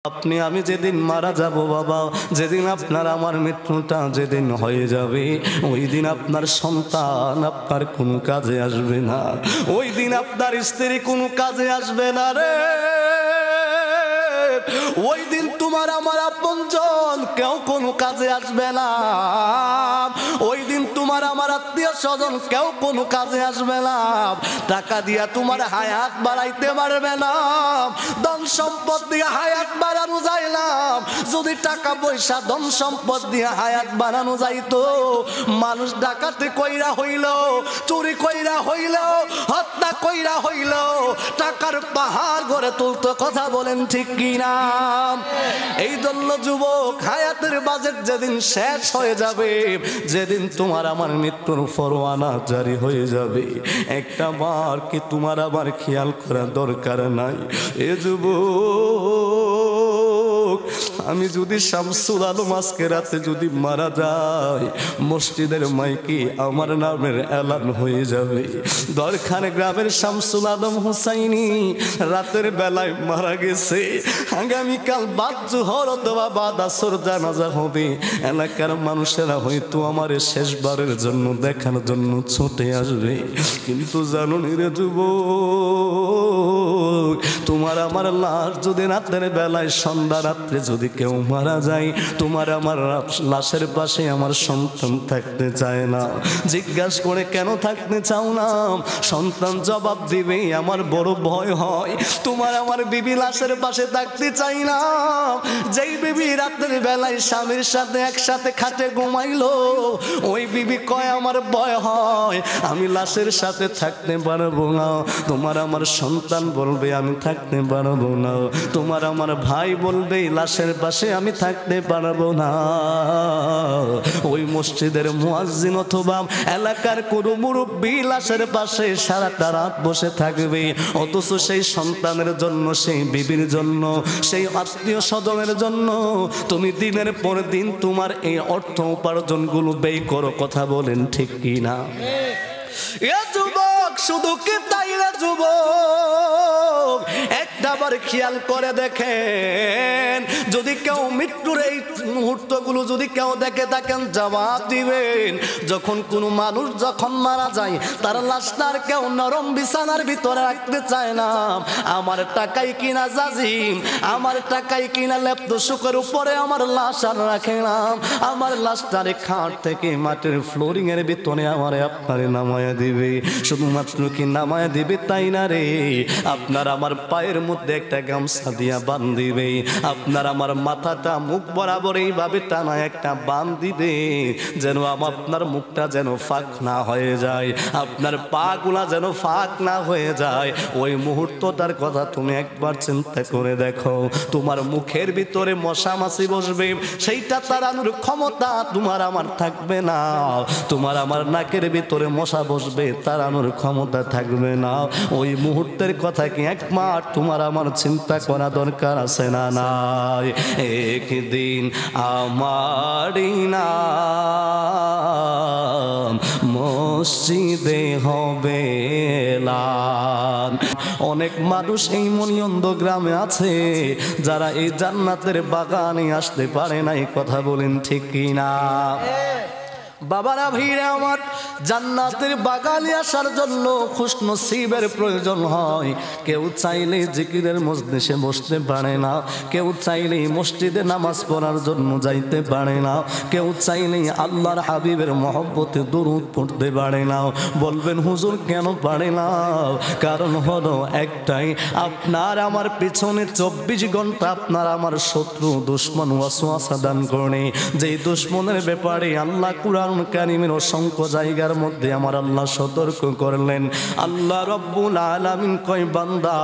আপনি আমি যেদিন মারা যাব বাবা, যেদিন আপনার আমার মৃত্যুটা যেদিন হয়ে যাবে, ওই দিন আপনার সন্তান আপনার কোনো কাজে আসবে না, ওই দিন আপনার স্ত্রী কোনো কাজে আসবে না রে। ওই দিন তোমার আমার আপনজন কেউ কোনো কাজে আসবে না, ওই দিন তোমার আমার আত্মীয় স্বজন কেউ কোনো কাজে আসবে না। টাকা দিয়া তোমার হায়াত বাড়াইতে পারবে না, ধন সম্পদ দিয়ে হায়াত বাড়ানো যায় না। যদি টাকা পয়সা ধন সম্পদ দিয়ে হায়াত বাড়ানো যাইতো, মানুষ ডাকাতি কইরা হইল, চুরি কইরা হইল, হত্যা কইরা হইল, টাকার পাহাড় গড়ে তুলতো। কথা বলেন ঠিক কিনা? এই জন্য যুবক, হায়াতের বাজেট যেদিন শেষ হয়ে যাবে, যেদিন তোমার আমার মৃত্যুর ফরমানা জারি হয়ে যাবে, একটা বার কি তোমার আবার খেয়াল করা দরকার নাই? এ যুবক, আমি যদি শামসুল আলম আজকে রাতে যদি মারা যায়, মসজিদের মাইকে আমার নামের এলান হয়ে যাবে। দরখানে গ্রামের শামসুল আলম হুসাইনি রাতের বেলায় মারা গেছে, আগামীকাল বাদ জোহর অথবা বাদ আসর জানাজা হবে। এলাকার মানুষেরা হয়তো আমার শেষবারের জন্য দেখার জন্য ছুটে আসবে। কিন্তু জানো রে যুবক, তোমার আমার লাশ যদি রাতের বেলায় সন্ধ্যা রাত্রে যদি কেউ মারা যায়, তোমার আমার লাশের পাশে আমার সন্তান থাকতে চায় না। জিজ্ঞাসা করে কেন থাকতে চাও না? সন্তান জবাব দিবে, আমার বড় ভয় হয়। তোমার আমার বিবি লাশের পাশে থাকতে চাই না। যেই বিবি রাতের বেলায় স্বামীর সাথে একসাথে খাটে ঘুমাইলো, ওই বিবি কয় আমার ভয় হয়, আমি লাশের সাথে থাকতে পারবো না। তোমার আমার সন্তান বলবে আমি থাকতে পারবো না, তোমার আমার ভাই বলবে লাশের পাশে আমি থাকতে পারবো না। ওই মসজিদের মুয়াজ্জিন অথবা এলাকার কোনো মুরব্বি লাশের পাশে সারাটা রাত বসে থাকবে, অথচ সেই সন্তানের জন্য, সেই বিবির জন্য, সেই আত্মীয় স্বজনের জন্য তুমি দিনের পর দিন তোমার এই অর্থ উপার্জন গুলো ব্যয় করো। কথা বলেন ঠিক কিনা? এ যুবক, শুধু কি তাই রে যুবক, একটাবার খেয়াল করে দেখেন, যদি কেউ মৃত্যুর এই মুহূর্তগুলো যদি কেউ দেখে থাকেন, জবাব দিবেন। যখন কোনো মানুষ যখন মারা যায়, তার লাশটার কেউ নরম বিছানার ভিতরে রাখতে চায় না। আমার টাকাই কিনা জাজিম, আমার টাকাই কিনা লেপ্ত সুখের উপরে আমার লাশ আর রাখে না। আমার লাশটারে খাট থেকে মাটির ফ্লোরিং এর ভিতরে আমার আপনারে নামায়া দিবে। শুধুমাত্র কি নামায়া দিবে তাই না রে, আপনার আমার পায়ের মধ্যে একটা গামছা দিয়া বান্ধিবে, আপনার আমার মাথাটা মুখ বরাবর এইভাবে টানা একটা বান দিবে, যেন আপনার মুখটা যেন ফাঁক না হয়ে যায়, আপনার পা গুলা যেন ফাঁক না হয়ে যায়। ওই মুহূর্তটার কথা তুমি একবার চিন্তা করে দেখো। তোমার মুখের ভিতরে মশা মাছি বসবে, সেইটা তাড়ানোর ক্ষমতা তোমার আমার থাকবে না। তোমার আমার নাকের ভিতরে মশা বসবে, তাড়ানোর ক্ষমতা থাকবে না। ওই মুহূর্তের কথা কি একবার তোমার আমার চিন্তা করা দরকার আছে না নাই? একদিন আমারই নাম মসজিদে হবে এলান। অনেক মানুষ এই মনিয়ন্দ গ্রামে আছে যারা এই জান্নাতের বাগানে আসতে পারে না। এই কথা বলেন ঠিক কিনা? বাবারা ভিড়ে আমার, জান্নাতের বাগানে আসার জন্য খুশনসিবের প্রয়োজন হয়। কেউ চাইলে জিকিরের মজলিসে বসতে পারে না, কেউ চাইলে মসজিদে নামাজ পড়ার জন্য যাইতে পারে না, কেউ চাইলে আল্লাহর হাবিবের মহব্বতে দরুদ পড়তে পারে না। বলবেন হুজুর কেন পারে না? কারণ হলো একটাই, আপনার আমার পেছনে 24 ঘন্টা আপনার আমার শত্রু দুশ্মন ওয়াসওয়াসা দান করে। যেই দুশ্মনের ব্যাপারে আল্লাহ কুরআন কারীমের অসংখ্য জায়গার মধ্যে আমার আল্লাহ সতর্ক করলেন। আল্লাহ রব্বুল আলামিন কয়, বান্দা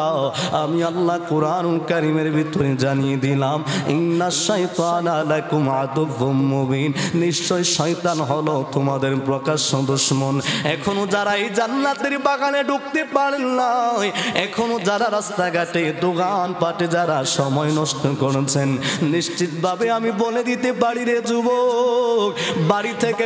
আমি আল্লাহ কুরআন কারীমের ভিতরে জানিয়ে দিলাম, ইন্নাশ শাইতানা লাকুম আদুউম মুবিন, নিশ্চয় শয়তান হলো তোমাদের প্রকাশ্য দুশমন। এখনো যারা এই জান্নাতের বাগানে ঢুকতে পারেন না, এখনো যারা রাস্তাঘাটে দোকান পাটে যারা সময় নষ্ট করেছেন, নিশ্চিতভাবে আমি বলে দিতে পারি রে যুবক, বাড়ি থেকে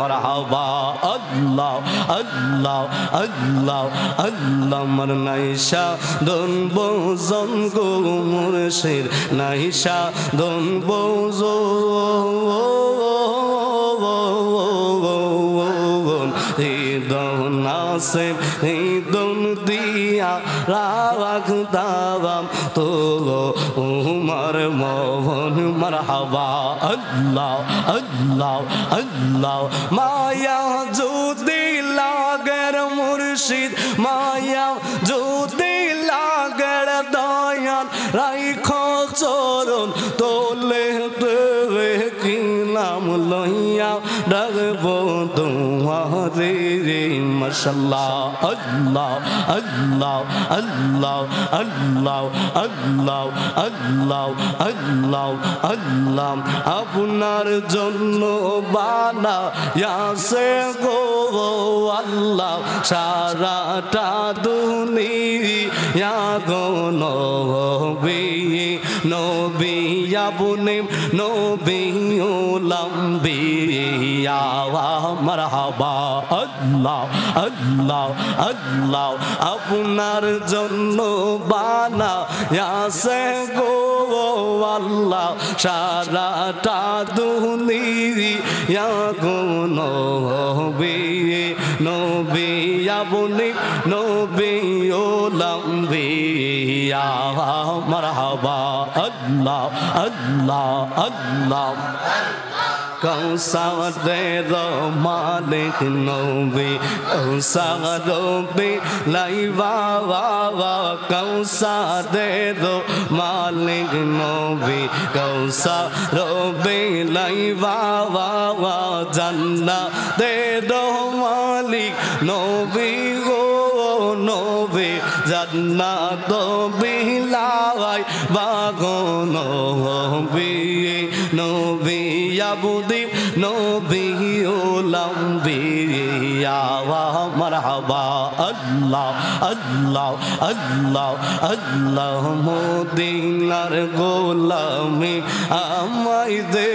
মারহাবা আল্লাহ আল্লাহ আল্লাহ আল্লাহ আমার নাইশা দন বোজন গো মুর্শিদ নাইশা দন বোজো নাসে দন দিয়া রাখতাম তো উমর মোহন মারহাবা আল্লাহ আল্লাহ আল্লাহ মায়া যদি লাগের মুর্শিদ মায়া যদি লাগের দয়াল রাইখো চরণ তোলে দেবে কি নাম লইয়া ডাকবো তোমারে রে মাশাআল্লাহ আল্লাহ আল্লাহ আল্লাহ আল্লাহ আল্লাহ আল্লাহ আল্লাহ আল্লাহ আপনার জন্য বানা ইয়াসে গো আল্লাহ সারাটা দুনিয়া গো নবী নবী আপনি নবী লম্বিয়া মারহাবা আল্লাহ আল্লাহ আল্লাহ আপনার জন্য বানা ইয়াসে গো আল্লাহ সারাটা দুনিয়া গো নবী নবী আপনি নবী লম্বিয়া মারহাবা আল্লাহ আল্লাহ আল্লাহ কৌসারের মালিক নবী কৌসারে লাইবা কৌসারের মালিক নবী কৌসারে লাইবা জান্নাতের মালিক নবী গো নবী জান্নাত বিলাই বাগো নবী নবী আবুদি নবী লম্বিয়া মারহাবা আল্লাহ আল্লাহ আল্লাহ আল্লাহ মদিনার গোলামি আমায় দে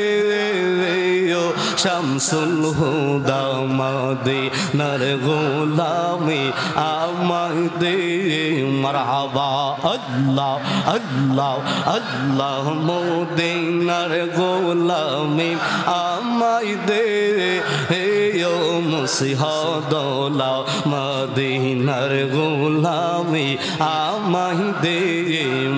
শামসুল হুদা মদিনার গোলামি আমায় দে মারহাবা আল্লাহ আল্লাহ আল্লাহ মদিনার গোলামি আমায় দে ও মুসিহাদৌলা মদিনার গোলামি আমায় দে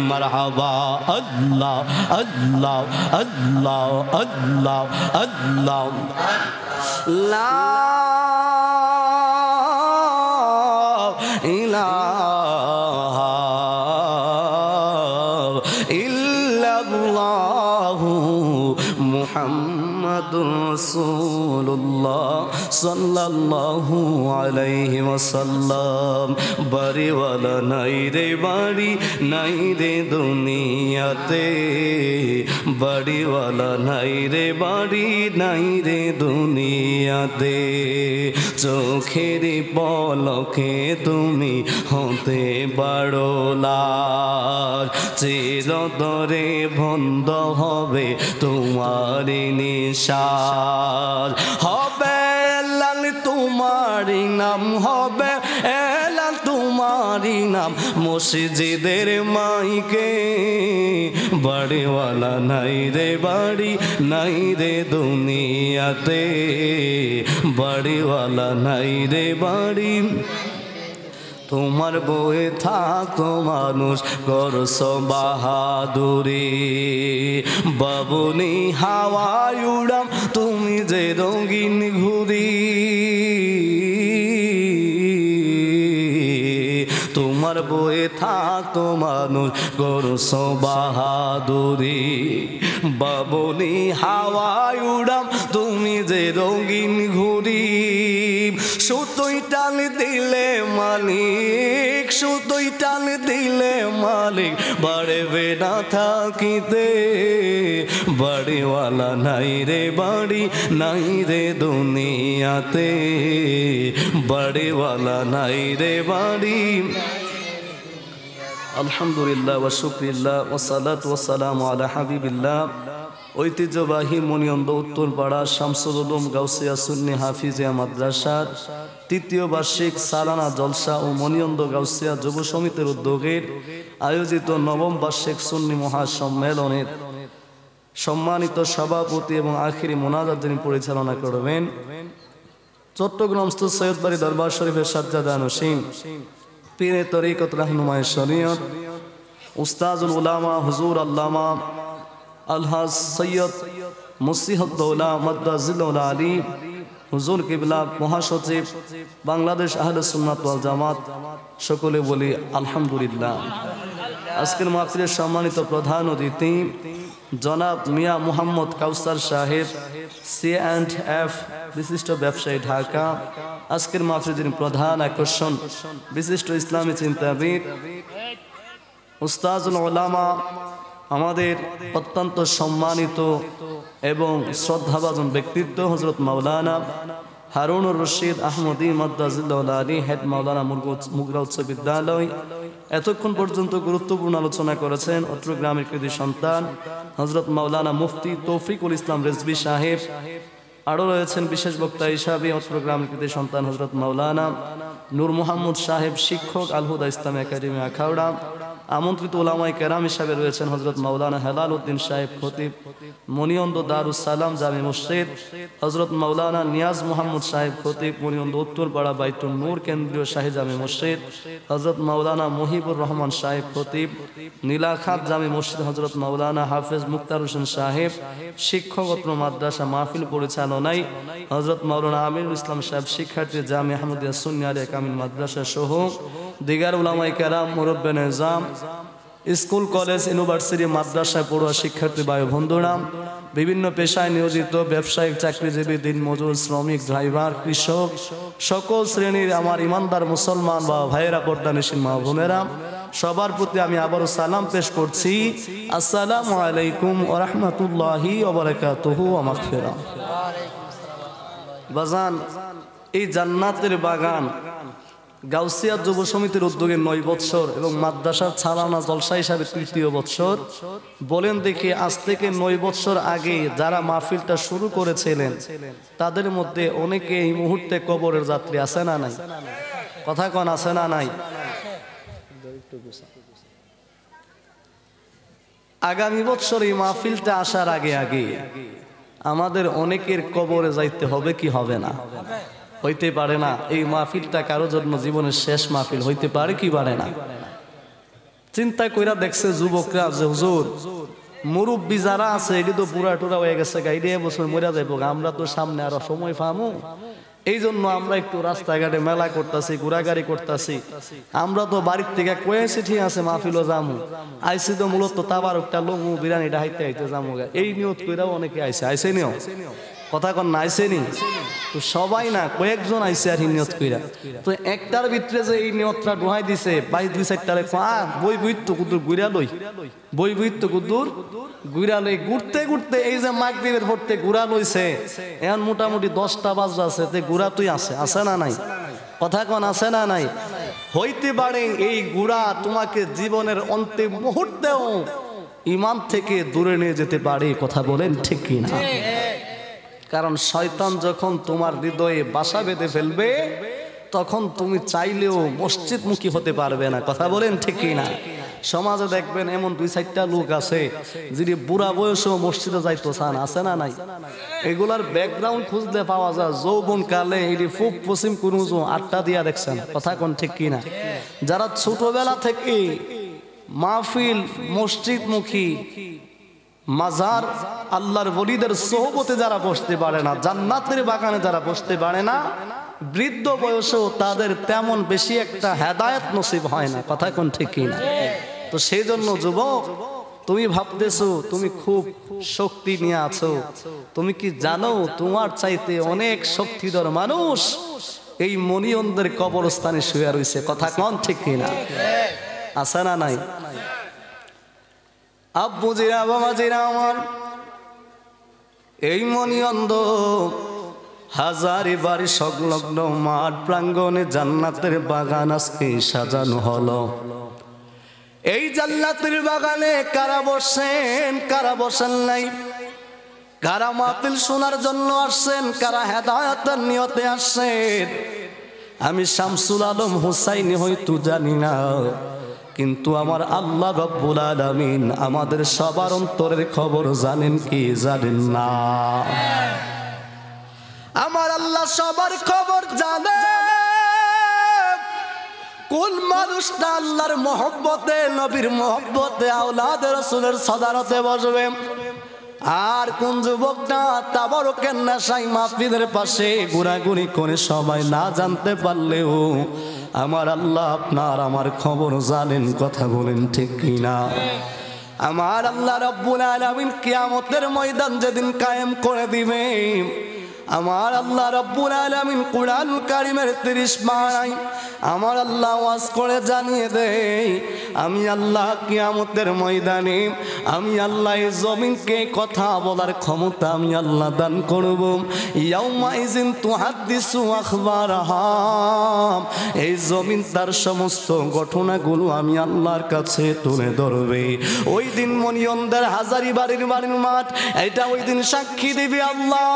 মারহাবা আল্লাহ আল্লাহ আল্লাহ আল্লাহ আল্লাহ লা ইলাহা ইল্লাল্লাহু মুহাম্মাদুর রাসূলুল্লাহ সাল্লাল্লাহু আলাইহি ওয়াসাল্লাম বাড়িওয়ালা নাই রে বাড়ি নাই রে দুনিয়াতে বাড়িওয়ালা নাই রে বাড়ি নাই রে দুনিয়াতে চোখের পলকে তুমি হতে পারো লাল চিরতরে বন্ধ হবে তোমার নিশান হবে লাল তোমারি নাম হবে এলাল তোমারি নাম মসজিদের মাইকে বাড়িওয়ালা নাই রে বাড়ি নাই রে দুনিয়াতে বাড়িওয়ালা নাই রে বাড়ি তোমার বয়ে থাকতো মানুষ করছ বাহাদুরি বাবুনি হাওয়ায় উড়াম তুমি যে রঙিন ঘুরি তোমার বয়ে থাকতো মানুষ করছ বাহাদুরি বাবুনি হাওয়ায় উড়াম তুমি যে রঙিন ঘুরি সুতোই টান দিলে মালিক সুতোই টান দিলে মালিক বাড়বে না থাকিতে বাড়িওয়ালা নাই রে বাড়ি নাই রে দুনিয়াতে বাড়িওয়ালা নাই রে বাড়ি আলহামদুলিল্লাহ ওয়া শুকরিল্লাহ ওয়া সালাতু ওয়া সালামু আলা হাবিবিল্লাহ ঐতিহ্যবাহী মনিয়ন্দ উত্তরপাড়া শামসুল উলুম গাউসিয়া সুন্নি হাফিজিয়া মাদ্রাসার তৃতীয় বার্ষিক সালানা জলসা ও মনিয়ন্দ গাউসিয়া যুব সমিতির উদ্যোগের আয়োজিত নবম বার্ষিক সুন্নি মহাসম্মেলনের সম্মানিত সভাপতি এবং আখিরি মোনাজাত যিনি পরিচালনা করবেন চট্টগ্রামস্থ সৈয়দবাড়ি দরবার শরীফের সাজ্জাদা নসীম পীরে তরিকত রাহনুমায়ে শরীয়ত উস্তাজুল উলামা হুজুর আল্লামা আলহাজ সৈয়দ মুসিহদ্দৌলা মাদ্দাজিল আলী হুজুর কিবলা মহাসচিব বাংলাদেশ আহলে সুন্নাত ওয়াল জামাত সকলে বলি আলহামদুলিল্লাহ। আজকের মাহফিলের সম্মানিত প্রধান অতিথি জনাব মিয়া মুহাম্মদ কাউসার সাহেব C&F বিশিষ্ট ব্যবসায়ী ঢাকা। আজকের মাহফিলের যিনি প্রধান আকর্ষণ বিশিষ্ট ইসলামী চিন্তাবিদ উস্তাজুল উলামা আমাদের অত্যন্ত সম্মানিত এবং শ্রদ্ধাভাজন ব্যক্তিত্ব হযরত মাওলানা হারুনুর রশিদ আহমদী মাদ্দাজিল্লাহুল আলী হেড মাওলানা মুগরা উচ্চ বিদ্যালয়। এতক্ষণ পর্যন্ত গুরুত্বপূর্ণ আলোচনা করেছেন অত্র গ্রামের কৃতি সন্তান হযরত মাওলানা মুফতি তৌফিকুল ইসলাম রেজভী সাহেব। আরও রয়েছেন বিশেষ বক্তা হিসাবে অত্র গ্রামের কৃতি সন্তান হযরত মাওলানা নূর মোহাম্মদ সাহেব শিক্ষক আল হুদা ইসলামী একাডেমি আখাউড়া। আমন্ত্রিত ওলামায়ে কেরাম হিসাবে রয়েছেন হযরত মাওলানা হেলাল উদ্দিন সাহেব খতিব মনিয়ন্দ দারুস সালাম জামে মসজিদ, হযরত মাওলানা নিয়াজ মোহাম্মদ সাহেব খতিব মনিয়ন্দ উত্তরপাড়া বাইতুন নূর কেন্দ্রীয় শাহী জামে মসজিদ, হযরত মাওলানা মুহিবুর রহমান সাহেব খতিব নীলাখাত জামে মসজিদ, হযরত মাওলানা হাফেজ মুক্তার হোসেন সাহেব শিক্ষকত্র মাদ্রাসা মাহফিল পরিচালনায় হযরত মাওলানা আমিরুল ইসলাম সাহেব শিক্ষার্থী জামে আহমদিয়া সুন্নি আলিয়া কামিল মাদ্রাসা সহ দিগার উলামায়ে কেরাম মুরব্বে নিজাম স্কুল কলেজ ইউনিভার্সিটি মাদ্রাসায় পড়ুয়া শিক্ষার্থী ভাই বন্ধুরা, বিভিন্ন পেশায় নিয়োজিত ব্যবসায়িক চাকরিজীবী দিনমজুর শ্রমিক ড্রাইভার কৃষক সকল শ্রেণীর আমার ইমানদার মুসলমান বা ভাইয়েরা পর্দানিশীন মা বোনেরা সবার প্রতি আমি আবারও সালাম পেশ করছি। আসসালামু আলাইকুম ওয়া রাহমাতুল্লাহি ওয়া বারাকাতুহু ওয়া মাগফিরাহ। বাজান, এই জান্নাতের বাগান গাউসিয়া যুব সমিতির উদ্যোগে 9 বৎসর এবং মাদ্রাসার ছালানা জলসা হিসাবে 3য় বৎসর। বলেন দেখি, আজ থেকে 9 বৎসর আগে যারা মাহফিলটা শুরু করেছিলেন তাদের মধ্যে অনেকে এই মুহূর্তে কবরের যাত্রী আছে না নাই? কথা কোন আছে না নাই? আগামী বৎসর এই মাহফিলটা আসার আগে আগে আমাদের অনেকের কবরে যাইতে হবে কি হবে না? হইতে পারে না। এই মাহফিলটা কারোর জন্য জীবনের শেষ মাহফিল হইতে পারে কি পারে না? চিন্তা কইরা দেখছে যুবকরা যে হুজুর মুরব্বী যারা আছে এটি তো বুড়া টুরা হয়ে গেছে, গাইডে বছর মরে যাইব, আমরা তো সামনে আরো সময় পামু, এই জন্য আমরা একটু রাস্তাঘাটে মেলা করতেছি, ঘোরাঘুরি করতেছি। আমরা তো বাড়ির থেকে কয়েছি ঠিক আছে মাহফিলও যামু, আইসি তো মূলত তাবারকটা লমু বিরিয়ানিটা হাইতে হাইতে যামু, এই নিয়ত কইরাও অনেকে আইসে নিও। কথা কন না আইসেনি তো সবাই না, কয়েকজন আইসে আর নিয়ত কইরা। তো একটার ভিতরে যে এই নিয়তটা ডুহাই দিছে 22-4টারে বই বইতো কুদুর গুইরা লই, বই বইতো কুদুর গুইরা লই, ঘুরতে ঘুরতে এই যে মাগরিবের ভোরতে গুড়া লইছে, এখন মোটামুটি 10টা বাজে আছে, তে গুড়া তুই আছে না নাই? কথা কন আছে না নাই? হইতে পারে এই গুড়া তোমাকে জীবনের অন্তিম মুহূর্তেও ঈমান থেকে দূরে নিয়ে যেতে পারে। কথা বলেন ঠিক কি না? কারণ শয়তান যখন তোমার হৃদয়ে বাসা বেঁধে ফেলবে তখন তুমি চাইলেও মসজিদমুখী হতে পারবে না। কথা বলেন ঠিক কি না? সমাজে দেখবেন এমন 2-4টা লোক আছে যিনি বুড়া বয়সেও মসজিদে যাইতো চান, আছে না নাই? এগুলার ব্যাকগ্রাউন্ড খুঁজতে পাওয়া যায় যৌবন কালে এটি ফুক পশ্চিম কুরুজো আটটা দিয়া দেখছেন। কথা কোন ঠিক কি না? যারা ছোটবেলা থেকে মাহফিল মসজিদমুখী মাজার আল্লাহর ওলিদের সোহবতে যারা বসতে পারে না, জান্নাতের বাগানে যারা বসতে পারে না, বৃদ্ধ বয়সেও তাদের তেমন বেশি একটা হেদায়েত নসিব হয় না। কথা কোন ঠিক কি না? তো সেই জন্য যুবক, তুমি ভাবতেছো তুমি খুব শক্তি নিয়ে আছো, তুমি কি জানো তোমার চাইতে অনেক শক্তিধর মানুষ এই মনিয়ন্দের কবরস্থানে শুয়ে রয়েছে? কথা কোন ঠিক কি না? আছে না নাই? আব্বুজিরা বাবাজিরা আমার, এই মনিয়ন্দ হাজারি বাড়ি সংলগ্ন মাঠ প্রাঙ্গণে জান্নাতের বাগান আজকে সাজানো হলো। এই জান্নাতের বাগানে কারা বসেন কারা বসেন নাই কারা মাহফিল শোনার জন্য আসছেন, কারা হেদায়েতের নিয়তে আসছেন, আমি শামসুল আলম হুসাইনি হয়তো জানি না, কিন্তু আমার আল্লাহ রব্বুল আলামিন আমাদের সবার অন্তরের খবর জানেন কি জানেন না? আমার আল্লাহ সবার খবর জানে। কোন মানুষটা আল্লাহর মহব্বতে, নবীর মহব্বতে, আওলাদ রাসূলের সাদারতে বসবে, আর কোন যুবকটা তাবারুকের নেশায় মাহফিলের পাশে ঘোরাঘুরি করে সবাই না জানতে পারলেও আমার আল্লাহ আপনার আমার খবর জানেন। কথা বলেন ঠিক কিনা? আমার আল্লাহ রব্বুল আলামিন কিয়ামতের ময়দান যেদিন কায়েম করে দিবে, আমার আল্লাহ রব্বুল আলামিন কুরআনুল কারীমের 30 পারায় আমার আল্লাহ ওয়াজ করে জানিয়ে দেয়, আমি আল্লাহ কিয়ামতের ময়দানে আমি আল্লাহ এই জমিনকে কথা বলার ক্ষমতা আমি আল্লাহ দান করব। ইয়াউমা ইযিন তুহাদ্দিসু আখবারাহা, এই জমিন তার সমস্ত ঘটনাগুলো আমি আল্লাহর কাছে তুলে ধরবে। ওই দিন মনিয়নদের হাজারিবাড়ির বাড়ির মাঠ, এটা ওই দিন সাক্ষী দিবে আল্লাহ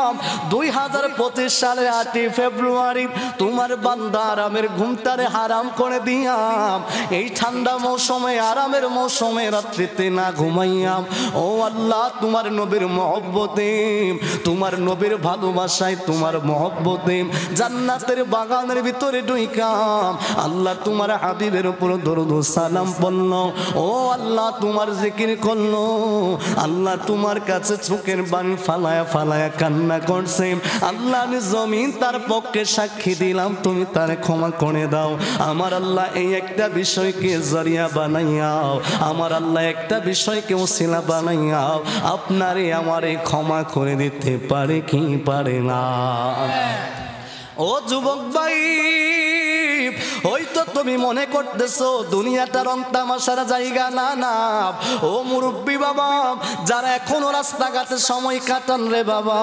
2025 সালের 8 ফেব্রুয়ারি তোমার বান্দা আরামের ঘুমটারে হারাম করে দিয়াম, এই ঠান্ডা মৌসুমে আরামের মৌসুমে রাত্রিতে না ঘুমাইয়াম। ও আল্লাহ, তোমার নবীর মহব্বতে, তোমার নবীর ভালোবাসায়, তোমার মহব্বতে জান্নাতের বাগানের ভিতরে ঢুইকাম। আল্লাহ তোমার হাবিবের উপর দরুদ ও সালাম পড়ল। ও আল্লাহ তোমার জিকির করলো। আল্লাহ তোমার কাছে চোখের বাণী ফালায়া ফালায়া কান্না করছে। আল্লাহ আমি জমিন তার পক্ষে সাক্ষী দিলাম, তুমি তার ক্ষমা করে দাও। আমার আল্লাহ এই একটা বিষয়কে জরিয়া বানাইয়াও, আমার আল্লাহ একটা বিষয়কে ওসিলা বানাইয়াও, আপনারে আমারে ক্ষমা করে দিতে পারে কি পারে না? ও যুবক ভাই, হয়তো তুমি মনে করতেছো দুনিয়াটা রং তামাশার জায়গা। না না, ও মুরব্বী বাবা, যারা এখনো রাস্তাঘাটে সময় কাটান রে বাবা,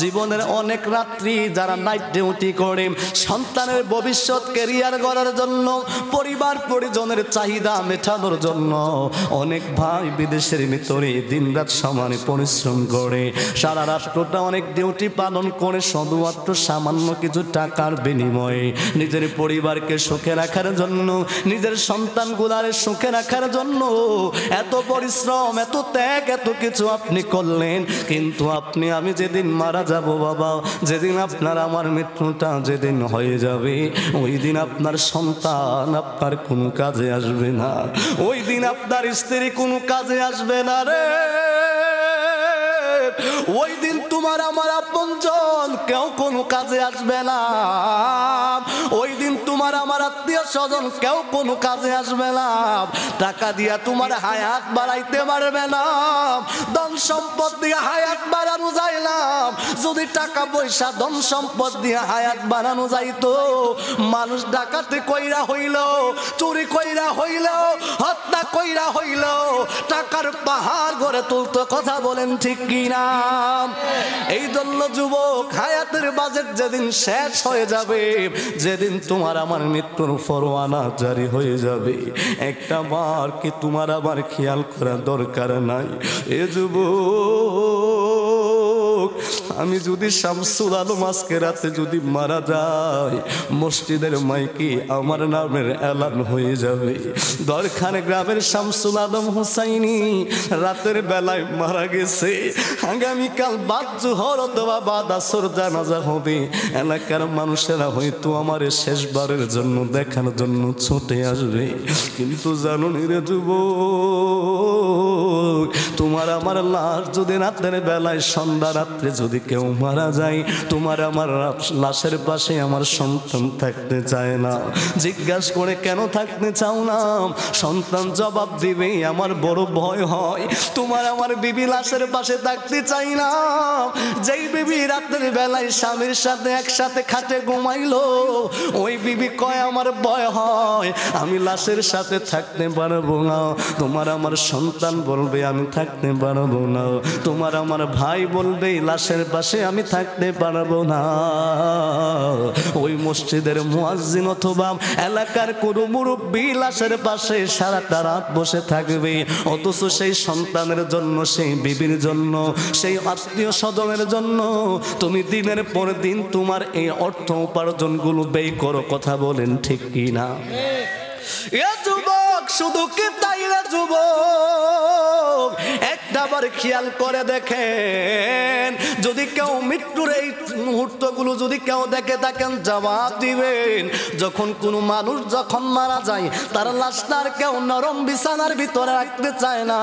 জীবনের অনেক রাত্রি যারা নাইট ডিউটি করে সন্তানের ভবিষ্যৎ ক্যারিয়ার গড়ার জন্য, পরিবার পরিজনের চাহিদা মেটানোর জন্য অনেক ভাই বিদেশের ভিতরে দিনরাত সমানে পরিশ্রম করে, সারা রাষ্ট্রটা অনেক ডিউটি পালন করে শুধুমাত্র সামান্য কিছু টাকার বিনিময়ে নিজের পরিবারকে সুখে রাখার জন্য, নিজের সন্তানগুলারে সুখে রাখার জন্য এত পরিশ্রম, এত ত্যাগ, এত কিছু আপনি করলেন। কিন্তু আপনি আমি যেদিন মারা যাব বাবা, যেদিন আপনার আমার মৃত্যুটা যেদিন হয়ে যাবে, ওই দিন আপনার সন্তান আপনার কোনো কাজে আসবে না, ওই দিন আপনার স্ত্রী কোনো কাজে আসবে না রে। ওই দিন তোমার আমার আপনজন কেউ কোনো কাজে আসবে না, ওই দিন তোমার আমার আত্মীয় স্বজন কেউ কোনো কাজে আসবে না। টাকা দিয়া তোমার হায়াত বাড়াইতে পারবে না, ধন সম্পদ দিয়ে হায়াত বাড়ানো যায় না। যদি টাকা পয়সা ধন সম্পদ দিয়ে হায়াত বাড়ানো যাইতো, মানুষ ডাকাতি কইরা হইল, চুরি কইরা হইল, হত্যা কইরা হইল, টাকার পাহাড় গড়ে তুলতো। কথা বলেন ঠিক কিনা? এই জন্য যুবক, হায়াতের বাজেট যেদিন শেষ হয়ে যাবে, যেদিন তোমার আমার মৃত্যুর ফরমানা জারি হয়ে যাবে, একটা বার কি তোমার আবার খেয়াল করা দরকার নাই? এ যুবক, আমি যদি শামসুল আলম আজকে রাতে যদি মারা যায়, মসজিদের মাইকে আমার নামের এলান হয়ে যাবে, দরখানে গ্রামের শামসুল আলম হুসাইনি রাতের বেলায় মারা গেছে, আগামীকাল বাদ জোহর অথবা বাদ আসর জানাজা হবে। এলাকার মানুষেরা হয়তো আমার শেষবারের জন্য দেখার জন্য ছুটে আসবে। কিন্তু জানো রে যুবক, তোমার আমার লাশ যদি রাতের বেলায় সন্ধ্যা রাত্রে যদি কেউ মারা যায়, তোমার আমার লাশের পাশে আমার সন্তান থাকতে চায় না। জিজ্ঞাসা করে কেন থাকতে চাও না? সন্তান জবাব দিবে, আমার বড় ভয় হয়। তোমার আমার বিবি লাশের পাশে থাকতে চাই না। যেই বিবি রাতের বেলায় স্বামীর সাথে একসাথে খাটে ঘুমাইলো, ওই বিবি কয় আমার ভয় হয়, আমি লাশের সাথে থাকতে পারবো না। তোমার আমার সন্তান বলবে আমি থাকতে পারবো না, তোমার আমার ভাই বলবে লাশের পাশে আমি থাকতে পারবো না। ওই ওই মসজিদের মুয়াজ্জিন অথবা এলাকার কোনো মুরব্বি লাশের পাশে সারাটা রাত বসে থাকবে, অথচ সেই সন্তানের জন্য, সেই বিবির জন্য, সেই আত্মীয় স্বজনের জন্য তুমি দিনের পর দিন তোমার এই অর্থ উপার্জনগুলো ব্যয় করো। কথা বলেন ঠিক কি না? এ যুবক, শুধু কি তাই রে যুবক, একটাবার খেয়াল করে দেখেন, যদি কেউ মৃত্যুর এই মুহূর্তগুলো যদি কেউ দেখে থাকেন জবাব দিবেন। যখন কোনো মানুষ যখন মারা যায় তার লাশটার কেউ নরম বিছানার ভিতরে রাখতে চায় না।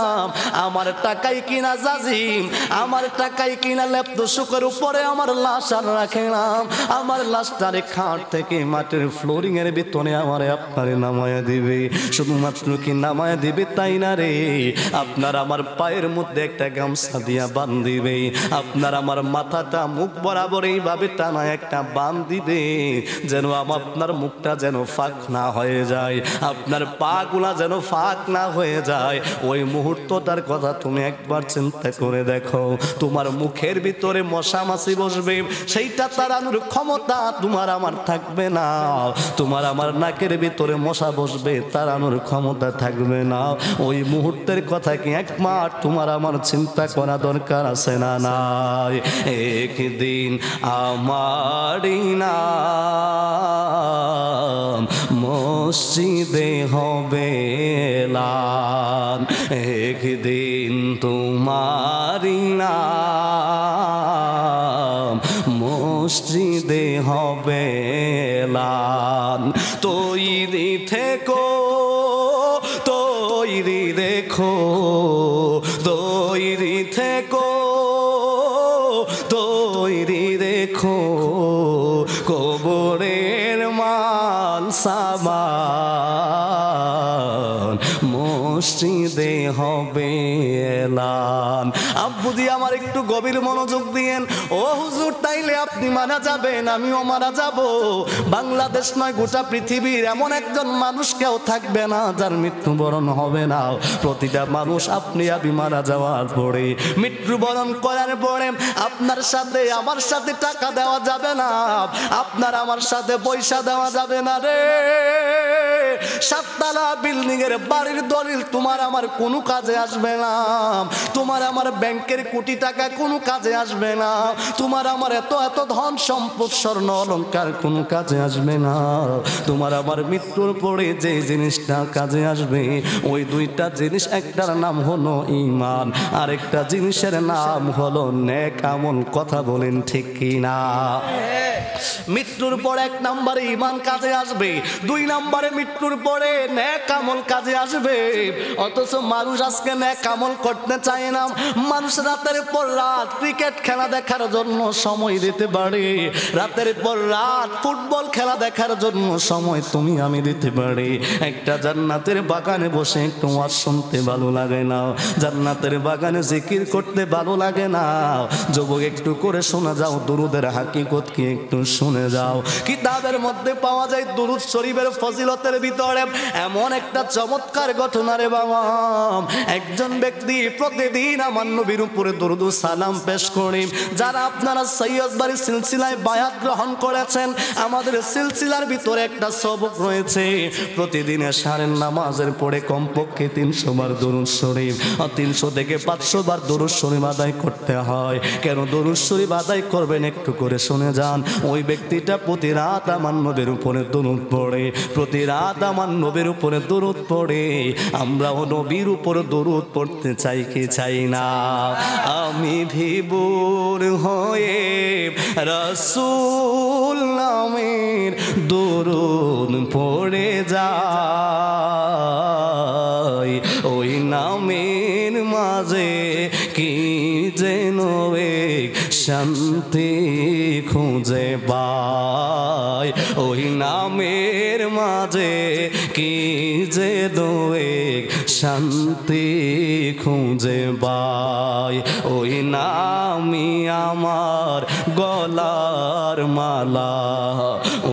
আমার টাকাই কিনা জাজিম, আমার টাকাই কিনা লেপ্ত সুখের উপরে আমার লাশ আর রাখলাম, আমার লাশটারে খাট থেকে মাটির ফ্লোরিং এর ভিতরে আমার আপনারে নামায়া দিবে। শুধুমাত্র কি নামায়া দিবে তাই না রে, আপনার আমার পায়ের মধ্যে একটা গামছা দিয়া বান্ধিবে, আপনার আমার মাথাটা মুখ বরাবর এইভাবে টানা একটা বান দিবে, যেন আপনার মুখটা যেন ফাঁক না হয়ে যায়, আপনার পা গুলা যেন ফাঁক না হয়ে যায়। ওই মুহূর্তটার কথা তুমি একবার চিন্তা করে দেখো। তোমার মুখের ভিতরে মশা মাছি বসবে, সেইটা তাড়ানোর ক্ষমতা তোমার আমার থাকবে না। তোমার আমার নাকের ভিতরে মশা বসবে, তাড়ানোর ক্ষমতা থাকবে না। ওই মুহূর্তের কথা কি একবার তোমার আমার চিন্তা করা দরকার আছে না নাই? একদিন আমারই নাম মসজিদে হবে এলান, একদিন তোমারই নাম মসজিদে হবে এলান। তৈরি থেকো, তৈরি দেখো, তৈরি থেকো, তৈরি দেখো, কবরের মাল সামান মসজিদে হবে এলান। আব্বুজি আমার একটু গভীর মনোযোগ দিয়েন। ও হুজুর, তাইলে আপনি মারা যাবেন, আমিও মারা যাব। বাংলাদেশ নয়, গোটা পৃথিবীর এমন একজন মানুষ কেউ থাকবে না যার মৃত্যুবরণ হবে না। প্রতিটা মানুষ আপনি আমি মারা যাওয়ার পরে, মৃত্যুবরণ করার পরে আপনার সাথে আমার সাথে টাকা দেওয়া যাবে না, আপনার আমার সাথে পয়সা দেওয়া যাবে না রে। সাততলা বিল্ডিং এর বাড়ির দলিল তোমার আমার কোনো কাজে আসবে না, তোমার আমার ব্যাংকের কোটি টাকা কোনো কাজে আসবে না, তোমার আমার এত এত ধন সম্পদ স্বর্ণ অলংকার কোনো কাজে আসবে না। তোমার আমার মৃত্যুর পরে যে জিনিসটা কাজে আসবে ওই দুইটা জিনিস, একটার নাম হলো ঈমান, আরেকটা জিনিসের নাম হলো নেক আমল। কথা বলেন ঠিক কি না? মৃত্যুর পর এক নম্বরে ঈমান কাজে আসবে, দুই নম্বরে মৃত্যুর পরে নেক আমল কাজে আসবে। অথচ মানুষ আজকে নেক আমল করতে চায় না। মানুষ রাতের পর রাত ক্রিকেট খেলা দেখার জন্য সময় দিতে পারে, রাতের পর রাত ফুটবল খেলা দেখার জন্য সময় তুমি আমি দিতে পারি। একটা জান্নাতের বাগানে বসে একটু ওয়াজ শুনতে ভালো লাগে না, জান্নাতের বাগানে জিকির করতে ভালো লাগে না। যুবক, একটু করে শোনা যাও দুরুদের হাকিকত কি একটু শুনে যাও। কিতাবের মধ্যে পাওয়া যায় দুরুদ শরীফের ফজিলতের ভিতরে এমন একটা চমৎকার ঘটনা রে বাবা। একজন ব্যক্তি প্রতিদিন আমার নবীর উপরে দরুদ ও সালাম পেশ করে। যারা আপনারা সৈয়দ বাড়ি সিলসিলায় বায়াত গ্রহণ করেছেন, আমাদের সিলসিলার ভিতরে একটা সবক রয়েছে, প্রতিদিন এশারের নামাজের পরে কমপক্ষে 300 বার দরুদ শরীফ, 300 থেকে 500 বার দরুদ শরীফ আদায় করতে হয়। কেন দরুদ শরীফ আদায় করবেন একটু করে শুনে যান। ওই ব্যক্তিটা প্রতি রাত আমার নবীর উপরে দরুদ পড়ে, প্রতি রাত আমার নবীর উপরে দরুদ পড়ে। আমরাও নবীর উপরে দরুদ পড়তে চাই কি চাই না? আমি ভিবুর হয়ে রাসূল নামের দরুদ পড়ে যাই, ওই নামের মাঝে কি যেন এক শান্তি খুঁজে পাই, ওই নামের মাঝে কি যেন এক শান্তি খুঁজে পাই। ওই নামই আমার গলার মালা,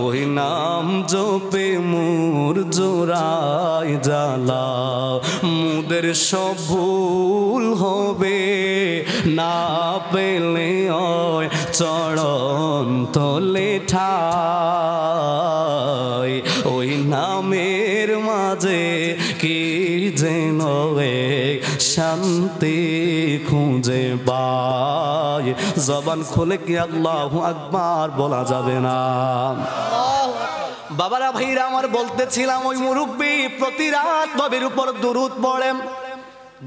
ওই নাম জপে মোর জোড়ায় জ্বালা। মুদের সব ভুল হবে না পেলে ওই চরণ তলে ঠাই। ওই নামের মাঝে কি যেন এক শান্তি খুঁজে পাই। জবান খুলে কি আল্লাহু আকবার বলা যাবে না? বাবারা ভাইরা আমার বলতেছিলাম, ওই মুরব্বী প্রতি রাত নবীর উপর দুরূদ পড়েন।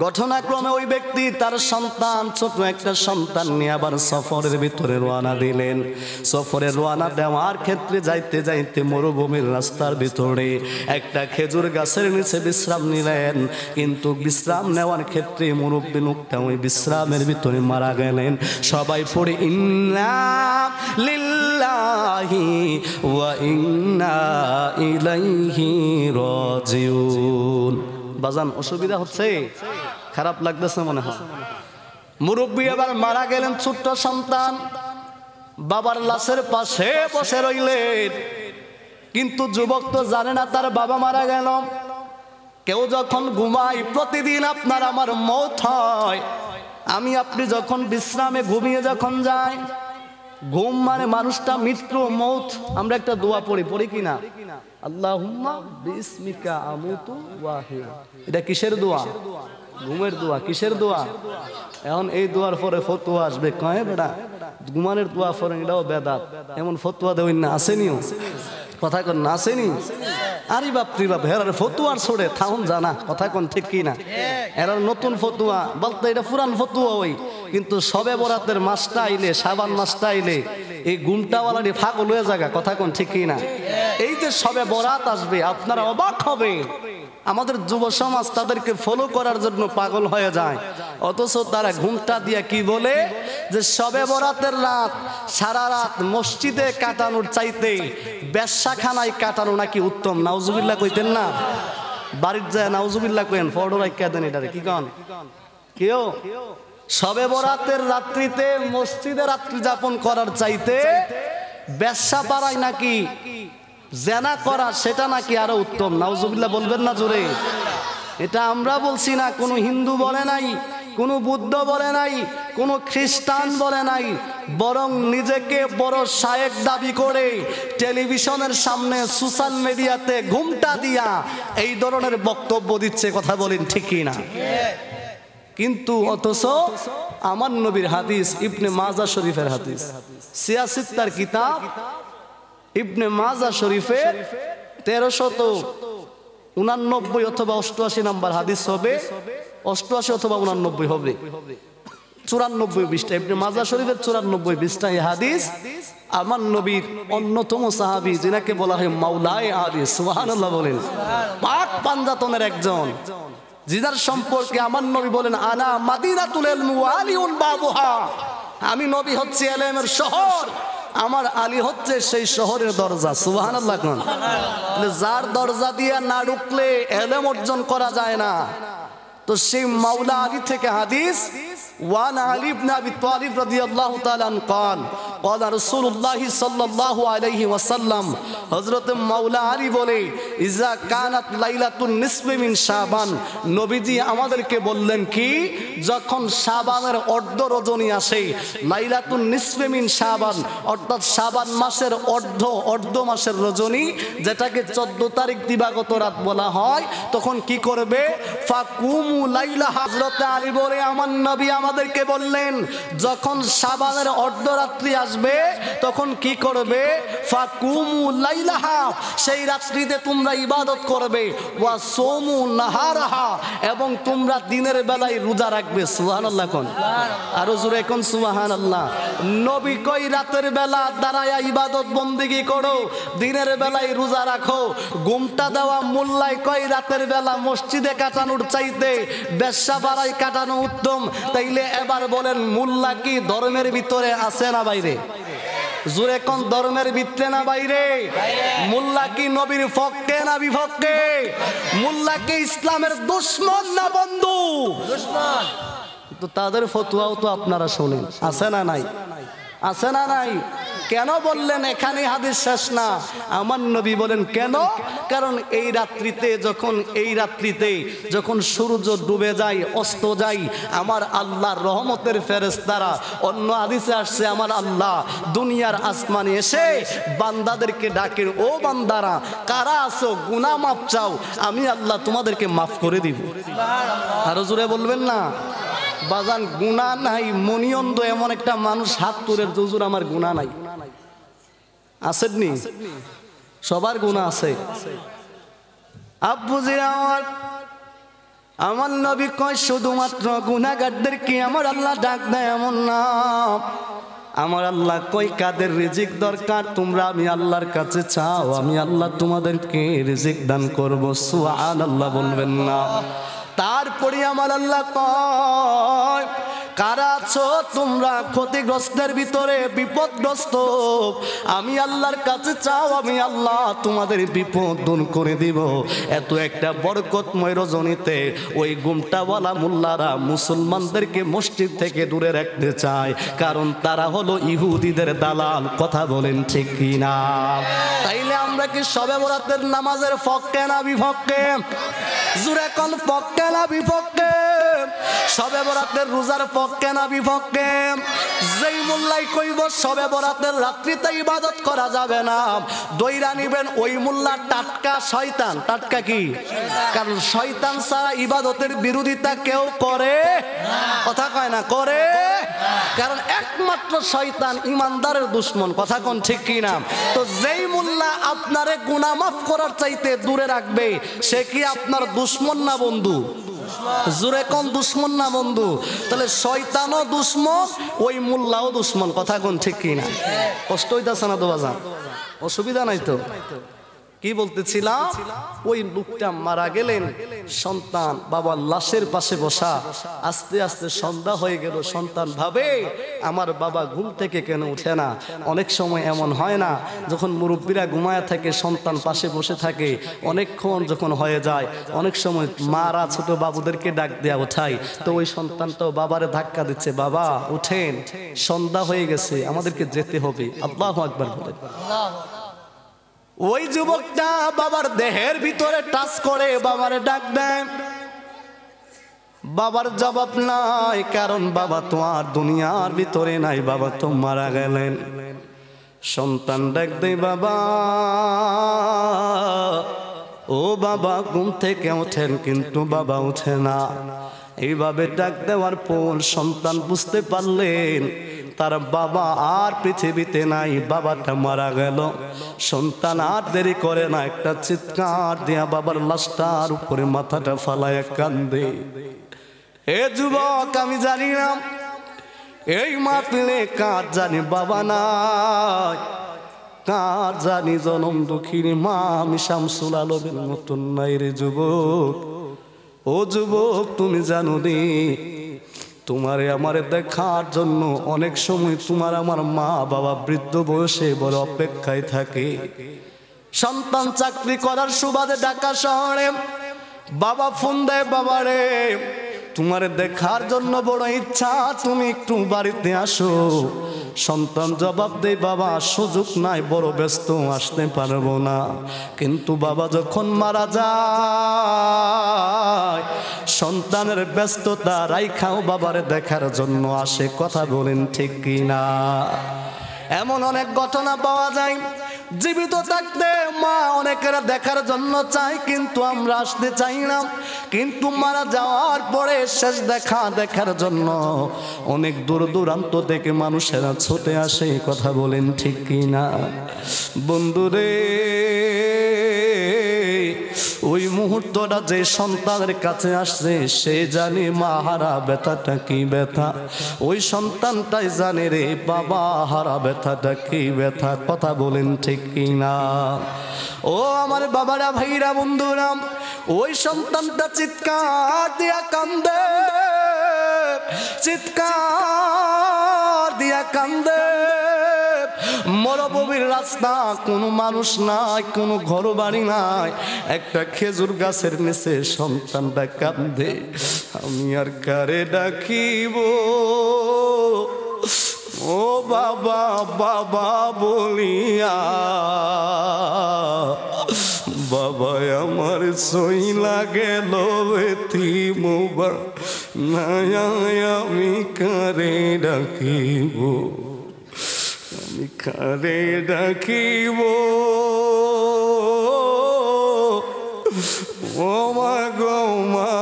ঘটনাক্রমে ওই ব্যক্তি তার সন্তান, ছোট একটা সন্তান নিয়ে আবার সফরের ভিতরে রওনা দিলেন। সফরে রওনা দেওয়ার ক্ষেত্রে যাইতে যাইতে মরুভূমির রাস্তার ভিতরে একটা খেজুর গাছের নিচে বিশ্রাম নিলেন। কিন্তু বিশ্রাম নেওয়ার ক্ষেত্রে মুরব্বী লোকটা ওই বিশ্রামের ভিতরে মারা গেলেন। সবাই পড়ে ইন্না লিল্লাহি ওয়া ইন্না ইলাইহি রাজিউন। বাজান অসুবিধা হচ্ছে? খারাপ লাগতেছে মনে হয়? মুরব্বী এবার মারা গেলেন, ছোট্ট সন্তান বাবার লাশের পাশে বসে রইলেন। কিন্তু যুবক তো জানে না তার বাবা মারা গেল। কেউ যখন ঘুমায়, প্রতিদিন আপনার আমার মওত হয়। আমি আপনি যখন বিশ্রামে ঘুমিয়ে যখন যাই, ঘুম মানে মানুষটা মৃত্যু, মওত। আমরা একটা দোয়া পড়ি কিনা? আল্লাহুম্মা বিসমিকা আমুতু ওয়া আহইয়া। এটা কিসের দোয়া? ঘুমের দোয়া। কিসের দোয়া? এখন এই দোয়ার পরে ফতোয়া আসবে, কয় বেটা ঘুমানের দোয়া পড়েন, এটাও বেদাত। এমন ফতোয়া দেওয়া না আসেনিও? কথা কন না আসেনি? আরে বাপ রে বাপ, হেরার ফতুয়ার ছড়ে থাউন জানা। কথা কোন ঠিক কি না? এরার নতুন ফতুয়া বলতে এটা পুরান ফতুয়া ওই। কিন্তু সবে বরাতের মাসটা আইলে, শাবান মাসটা আইলে এই গুমটাওয়ালাটি ফাগল হয়ে জায়গা। কথা কোন ঠিক কি না? এই যে সবে বরাত আসবে, আপনারা অবাক হবে, আমাদের যুব সমাজ তাদেরকে ফলো করার জন্য পাগল হয়ে যায়। অথচ তারা ঘুমটা দিয়া কি বলে যে সবে বরাতের রাত সারা রাত মসজিদে কাটানোর চাইতে বেশ্যাখানায় কাটানো নাকি উত্তম। নাউজুবিল্লাহ কইতেন না? বাড়ির যায় নাউজুবিল্লাহ কইেন, ফটো রাখিয়া দেন। এটারে কি কন? কেউ সবে বরাতের রাত্রিতে মসজিদে রাত্রি যাপন করার চাইতে বেশ্যা পাড়ায় নাকি জেনা করা, সেটা নাকি আরো উত্তম। নাউজুবিল্লাহ বলবেন না জোরে? এটা আমরা বলছি না, কোনো হিন্দু বলে নাই, কোনো বুদ্ধ বলে নাই, কোনো খ্রিস্টান বলে নাই, বরং নিজেকে বড় শায়েক দাবি করে টেলিভিশনের সামনে সোশ্যাল মিডিয়াতে ঘুমটা দিয়া এই ধরনের বক্তব্য দিচ্ছে। কথা বলেন ঠিক কি না? কিন্তু অথচ আমার নবীর হাদিস, ইবনে মাজাহ শরীফের হাদিস, সিয়াসিত্তার কিতাব ইবনে মাজাহ শরীফের 1389 অথবা 88 নাম্বার হাদিস হবে, 88 অথবা 89 হবে, 94 পৃষ্ঠা। ইবনে মাজাহ শরীফের 94 পৃষ্ঠা এই হাদিস। আমার নবীর অন্যতম সাহাবী, যিনাকে বলা হয় মাওলায়ে আলী, সুবহানাল্লাহ বলেন, পাক পাঞ্জাতনের একজন, যিনার সম্পর্কে আমার নবী বলেন আনা মাদিনাতুল ইলম ওয়া আলিউন বাবুহা। আমি নবী হচ্ছে ইলমের শহর, আমার আলী হচ্ছে সেই শহরের দরজা। সুবহানাল্লাহ কোন? যার দরজা দিয়ে না ঢুকলে ইলম অর্জন করা যায় না। তো সেই মাওলা আলী থেকে হাদিস, ওয়ান আলী ইবনে আবি তালিব রাদিয়াল্লাহু তাআলা আন قال قال رسول الله صلى الله عليه وسلم, হযরত মাওলা আলী বলে ইজা কানাত লাইলাতুন নিসফি মিন শাবান, নবীজি আমাদেরকে বললেন কি, যখন শাবানের অর্ধ রজনী আসে, লাইলাতুন নিসফি মিন শাবান অর্থাৎ শাবান মাসের অর্ধ মাসের রজনী, যেটাকে 14 তারিখ দিবাগত রাত বলা হয়, তখন কি করবে? ফাকুমু লাইলা। হযরত আলী বলে আমার নবী আমাদেরকে বললেন যখন শাবানের অর্ধরাত্রি আসবে তখন কি করবে? ফাকুমু লাইলাহা, সেই রাত্রিতে তোমরা ইবাদত করবে, ওয়া সোমু নাহারাহা, এবং তোমরা দিনের বেলায় রোজা রাখবে। সুবহানাল্লাহ কোন? আরো জোরে কোন সুবহানাল্লাহ। নবী কই রাতের বেলা দাঁড়ায়া ইবাদত বন্দেগী করো, দিনের বেলায় রোজা রাখো। ঘুমটা দেওয়া মোল্লায় কই রাতের বেলা মসজিদে কাটানোর চাইতে বেশ্যা পাড়ায় কাটানো উত্তম। তাইলে এবার বলেন মোল্লা কি ধর্মের ভিতরে আছে না বাইরে? জোরে কোন ধর্মের ভিতরে না বাইরে? মোল্লা কি নবীর পক্ষে না বিপক্ষে? মোল্লা কি ইসলামের দুশমন না বন্ধু? দুশমন। তো তাদের ফতোয়াও তো আপনারা শোনেন, আছে না নাই? আছে না নাই? কেন বললেন এখানে হাদিস শেষ না? আমার নবী বলেন কেন? কারণ এই রাত্রিতে যখন সূর্য ডুবে যায়, অস্ত যায়, আমার আল্লাহর রহমতের ফেরেশতারা, অন্য হাদিসে আসছে আমার আল্লাহ দুনিয়ার আসমানে এসে বান্দাদেরকে ডাকে, ও বান্দারা কারা আছো, গুনাহ মাফ চাও, আমি আল্লাহ তোমাদেরকে মাফ করে দিব। আরো জোরে বলবেন না? বাজান গুনাহ নাই, মনিয়ন্দ এমন একটা মানুষ হাত তুলে, হুজুর আমার গুনাহ নাই। আসেননি? সবার গুনাহ আছে। আব্বুজি আমার নবী কয় শুধুমাত্র গুনাহগারদেরকে আমার আল্লাহ ডাক দেয় এমন না। আমার আল্লাহ কই কাদের রিজিক দরকার তোমরা আমি আল্লাহর কাছে চাও, আমি আল্লাহ তোমাদেরকে রিজিক দান করব। সুবহানাল্লাহ বলবেন না? তারপরে আমার আল্লাহ কয় কারা আছো তোমরা ক্ষতিগ্রস্তের ভিতরে, বিপদগ্রস্ত, আমি আল্লাহর কাছে চাও, আমি আল্লাহ তোমাদের বিপদ দূর করে দিব। এত একটা বরকতময় রজনীতে ওই গুমটাওয়ালা মোল্লারা মুসলমানদেরকে মসজিদ থেকে দূরে রাখতে চায়, কারণ তারা হলো ইহুদিদের দালাল। কথা বলেন ঠিক কিনা? তাইলে আমরা কি শবে বরাতের নামাজের পক্ষে না বিপক্ষে? জোরে কোন পক্ষে না বিপক্ষে? শবে বরাতের রোজার পক্ষে না বিপক্ষে? যেই মোল্লাই কইব শবে বরাতের রাত্রিতে ইবাদত করা যাবে না, দইরা নিবেন ওই মোল্লা টাটকা শয়তান। টাটকা কি? কারণ শয়তান ছাড়া ইবাদতের বিরোধিতা কেউ করে? কথা কয় না করে? কারণ একমাত্র শয়তান ইমানদারের দুশমন। কথা কোন ঠিক কি না? তো যেই মোল্লা আপনারে গুনাহ মাফ করার চাইতে দূরে রাখবে, সে কি আপনার দুশমন না বন্ধু? জোরে কোন দুশমন না বন্ধু? তাহলে শয়তানও দুশমন, ওই মোল্লাও দুশমন। কথা কোন ঠিক কি না? কষ্ট হইতাছে না তো বাজান? অসুবিধা নাই তো? কি বলতেছিলাম? ওই লোকটা মারা গেলেন, সন্তান বাবার লাশের পাশে বসা। আস্তে আস্তে সন্ধ্যা হয়ে গেল, সন্তান ভাবে আমার বাবা ঘুম থেকে কেন উঠে না? অনেক সময় এমন হয় না, যখন মুরব্বীরা ঘুমায় থাকে সন্তান পাশে বসে থাকে, অনেকক্ষণ যখন হয়ে যায়, অনেক সময় মারা ছোট বাবুদেরকে ডাক দেয়া ওঠায়, তো ওই সন্তানটাও বাবারে ধাক্কা দিচ্ছে, বাবা উঠেন, সন্ধ্যা হয়ে গেছে, আমাদেরকে যেতে হবে। আল্লাহু আকবার বলে ওই যুবকটা বাবার দেহের ভিতরে টাচ করে বাবারে ডাক দেয়। বাবার জবাব নাই, কারণ বাবা তো আর দুনিয়ার ভিতরে নাই, বাবা তো মারা গেলেন। সন্তান ডাক দেয়, বাবা ও বাবা ঘুম থেকে ওঠেন, কিন্তু বাবা ওঠে না। এইভাবে ডাক দেওয়ার পর সন্তান বুঝতে পারলেন তার বাবা আর পৃথিবীতে নাই, বাবাটা মারা গেল। সন্তান আর দেরি করে না, একটা চিৎকার দিয়া বাবার লাশটার উপরে মাথাটা ফালায় কান্দে। এ যুবক, আমি জানি না এই মাহফিলে কার জানি বাবা নাই, কার জানি জনম দুঃখীর মা আমি শামসুল আলমের মতন নাই রে যুবক। ও যুবক, তুমি জানো রে, তোমারে আমারে দেখার জন্য অনেক সময় তোমার আমার মা বাবা বৃদ্ধ বয়সে বড় অপেক্ষায় থাকে। সন্তান চাকরি করার সুবাদে ঢাকা শহরে, বাবা ফোন দেয়, বাবারে তোমারে দেখার জন্য বড় ইচ্ছা, তুমি একটু বাড়িতে আসো। সন্তান জবাব দেয়, বাবা সুযোগ নাই, বড় ব্যস্ত, আসতে পারবো না। কিন্তু বাবা যখন মারা যায়, সন্তানের ব্যস্ততা রাইখাও বাবারে দেখার জন্য আসে। কথা বলেন ঠিক কিনা? এমন অনেক ঘটনা পাওয়া যায়, জীবিত থাকতে মা অনেকেরা দেখার জন্য চায়, কিন্তু আমরা আসতে চাই না। কিন্তু মারা যাওয়ার পরে শেষ দেখার জন্য অনেক দূর দূরান্ত থেকে মানুষেরা ছুটে আসে। কথা বলেন ঠিক কিনা? বন্ধুরে, ওই মুহূর্তটা যে সন্তানের কাছে আসছে সে জানে মা হারা ব্যথাটা কি ব্যথা, ওই সন্তানটাই জানে রে বাবা হারা ব্যথাটা কি ব্যথা। কথা বলেন ঠিক কিনা? ও আমার বাবারা, ভাইরা, বন্ধুরা, ওই সন্তানটা চিৎকার দিয়া কান্দে, চিৎকার দিয়া কান্দে। মরুভূমির রাস্তা, কোনো মানুষ নাই, কোনো ঘর বাড়ি নাই, একটা খেজুর গাছের নিচে সন্তানটা কান্দে। আমি আর কারে ডাকিব, ও ও বাবা বাবা বলিয়া বাবা আমার সই গেল এতিমবা নাই আমি কারে ডাকিব আমি কারে ডাকিব ও মা গো মা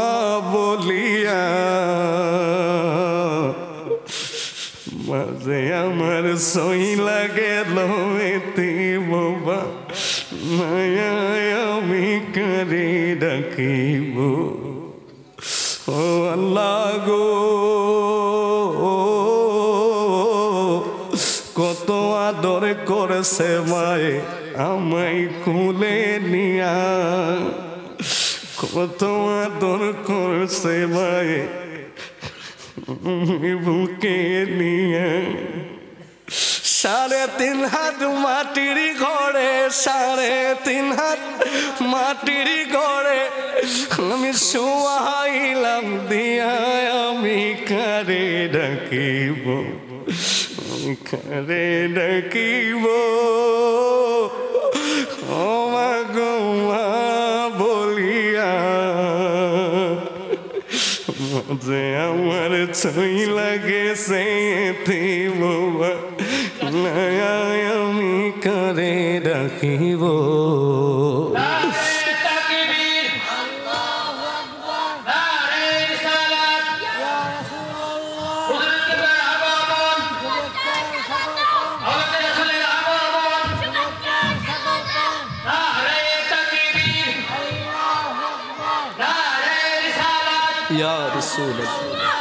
বলিয়া মাঝে আমার সই গেল এতিমবা নাই আমি কারে ডাকিব ও আল্লাহ গো কত আদর করেছে মায়ে আমায় কুলে নিয়া কত আদর করেছে মায়ে বুকে নিয়া 3.5 হাত মাটির ঘরে 3.5 হাত মাটির ঘরে আমি শোয়াইলাম দিয়া আমি কারে ডাকিব কারে ডাকিব ও মা গো মা বলিয়া যে আমার ছই লাগেছে বাবা আমি কারে ডাকিব ইয়া রাসূলুল্লাহ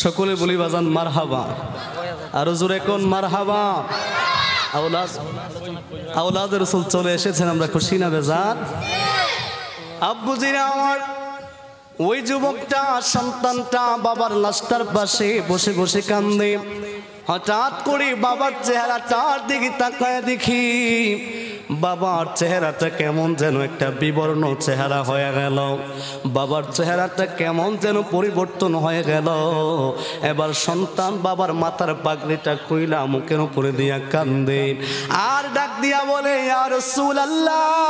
সকলে বলি বাজান মারহাবা আরো জোরে কোন মারহাবা আওলাদ রাসূল চলে এসেছেন আমরা খুশি না বেজার আব্বুজিরা আমার ওই যুবকটা সন্তানটা বাবার লাশটার পাশে বসে বসে কান্দে হঠাৎ করে বাবার চেহারাটার দিকে তাকায় দেখি বাবার চেহারাটা কেমন যেন একটা বিবর্ণ চেহারা হয়ে গেল বাবার চেহারাটা কেমন যেন পরিবর্তন হয়ে গেল এবার সন্তান বাবার মাথার পাগড়িটা খুইলা মুখের উপরে দিয়া কান্দে আর ডাক দিয়া বলে ইয়া রাসূলুল্লাহ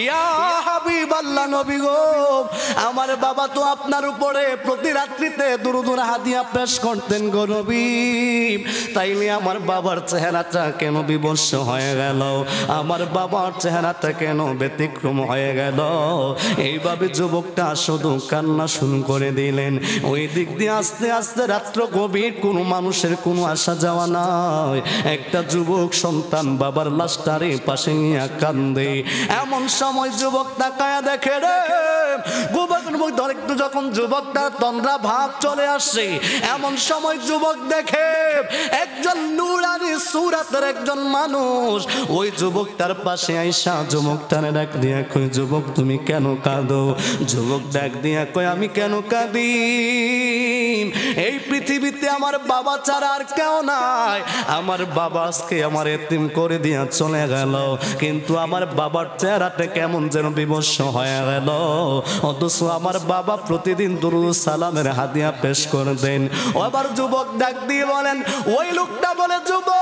ইয়া হাবিবাল্লাহ নবী গো আমার বাবা তো আপনার উপরে প্রতি রাত্রিতে দুরূদ হাদিয়া পেশ করতেন গো নবী তাইলে আমার বাবার চেহারাটা কেন বিবর্ষ হয়ে গেল আমার বাবার চেহারাটা কেন ব্যতিক্রম হয়ে গেল এইভাবে যুবকটা শুধু কান্না শুরু করে দিলেন ওই দিক দিয়ে আস্তে আস্তে রাত্র গভীর কোনো মানুষের কোনো আসা যাওয়া নাই একটা যুবক সন্তান বাবার লাশটারে পাশে নিয়ে কান্দে এমন সময় যুবক তাকায়া দেখে রে একটু যখন যুবকটার তন্দ্রা ভাব চলে আসে এমন সময় যুবক দেখে একজন নূরানি সূরাতের একজন মানুষ ওই যুবকটার পাশে আইসা যুবকটারে ডাক দিয়া কই যুবক তুমি কেন কাঁদো যুবক ডাক দিয়া কই আমি কেন কাঁদি এই পৃথিবীতে আমার বাবা ছাড়া আর কেউ নাই আমার বাবা আজকে আমার এতিম করে দিয়া চলে গেল কিন্তু আমার বাবার চেহারাটা কেমন যেন বিমর্ষ হয়ে গেল অথচ আমার বাবা প্রতিদিন দুরূদ সালামের হাদিয়া পেশ করে দেন আবার যুবক ডাক দিয়ে বলেন ওই লোকটা বলে যুবক